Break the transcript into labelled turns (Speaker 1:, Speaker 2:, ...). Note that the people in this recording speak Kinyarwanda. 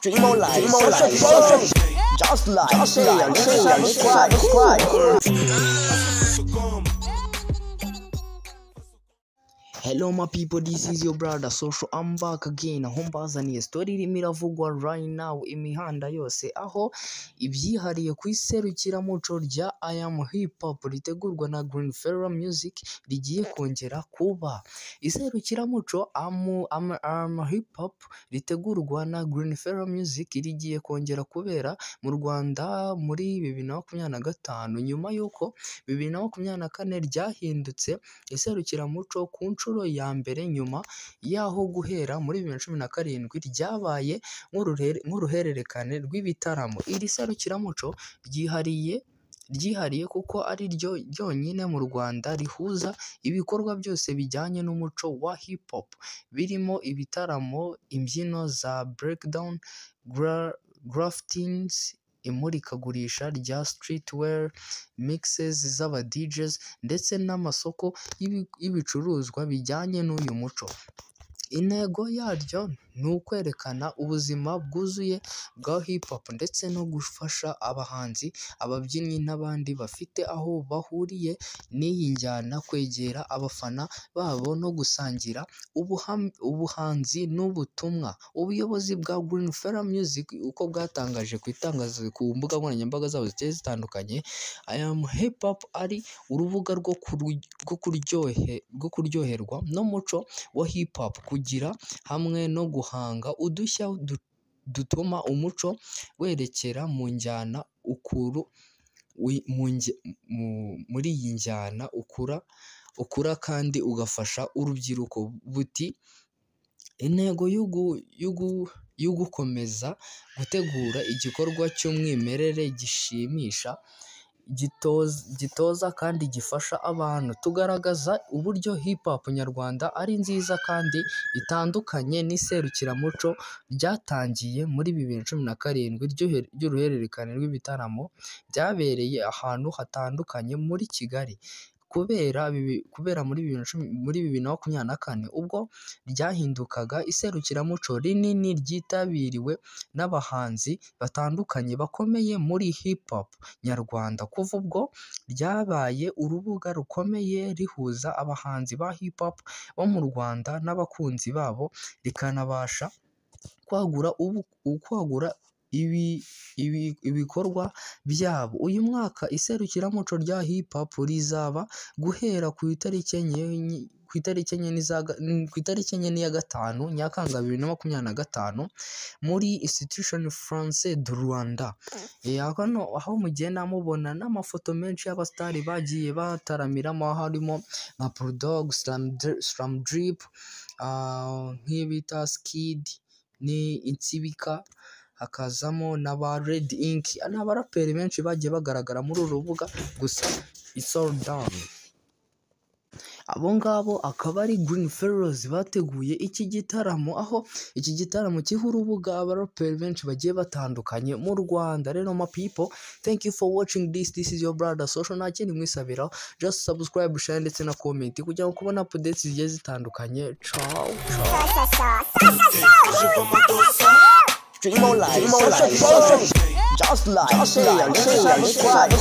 Speaker 1: Dream more life, just like, subscribe. Hello my people, this is your brother Social. I'm back again. Aho mbazaniye story irimo iravugwa right now imihanda yose, aho ibyihariye ku iserukiramuco rya I Am Hip Hop ritegurwa na Green Fera Music rigiye kongera kuba. Iserukiramuco Am Hip Hop ritegurwa na Green Fera Music rigiye kongera kubera mu Rwanda muri 2025 nyuma y'uko 2024 ryahindutse iserukiramuco ku nshuro ya mbere nyuma yaho guhera muri 2017 ryabaye nk'uruhererekane rw'ibitaramo. Iri serukiramuco ryihariye kuko ari ryo ryonyine mu Rwanda rihuza ibikorwa byose bijyanye n'umuco wa hip hop birimo ibitaramo, imbyino za breakdown, graffitings, imurikagurisha rya streetwear, mixes z'aba DJs ndetse n'amasoko y'ibicuruzwa bijyanye n'uyu muco. Intego yaryo ni ukwerekana ubuzima bwuzuye bwa hip hop ndetse no gufasha abahanzi, ababyinnyi n'abandi bafite aho bahuriye n'iyi njyana kwegera abafana babo no gusangira ubuhanzi n'ubutumwa. Ubuyobozi bwa Green Fera Music uko bwatangaje ku mbuga nkoranyambaga zabo zigiye zitandukanye, I Am Hip Hop ari urubuga rwo kuryoherwa n'umuco wa hip hop, kugira hamwe no guhanga udushya dutuma umuco werekera mu njyana muri iyi njyana ukura kandi ugafasha urubyiruko. Buti intego yo gukomeza gutegura igikorwa cy'umwimerere gishimisha, gitoza kandi gifasha abantu. Tugaragaza uburyo hip hop nyarwanda ari nziza kandi itandukanye n'iserukiramuco ryatangiye muri 2017 ry'uruhererekane rw'ibitaramo byabereye ahantu hatandukanye muri Kigali kubera muri 2024 ubwo ryahindukaga iserukiramuco rinini ryitabiriwe n'abahanzi batandukanye bakomeye muri hip hop nyarwanda. Kuva ubwo ryabaye urubuga rukomeye rihuza abahanzi ba hip hop bo mu Rwanda n'abakunzi babo, rikanabasha kwagura ibikorwa byabo. Uyu mwaka iserukiramuco rya hip hop rizaba guhera ku itariki enye ya gatanu Nyakanga 2025 muri Institution Française du Rwanda. Aho mugenda mubona n'amafoto menshi y'abastari bagiye bataramiramo, harimo nka Bulldog, Slam Drip, nk'ibita Skid ni Insibika, hakazamo n'aba Red Ink, n'abaraperi benshi bagiye bagaragara muri uru rubuga. Gusa it's all done. Abo ngabo akaba ari Green Feras bateguye iki gitaramo, aho iki gitaramo kiha urubuga abaraperi benshi bagiye batandukanye mu Rwanda. Rero my people, thank you for watching this is your brother Social. Nta kindi mwisabira, just subscribe, share ndetse na comment kugira ngo kubona updates zigiye zitandukanye. Ciao. Dream more life, just like, subscribe.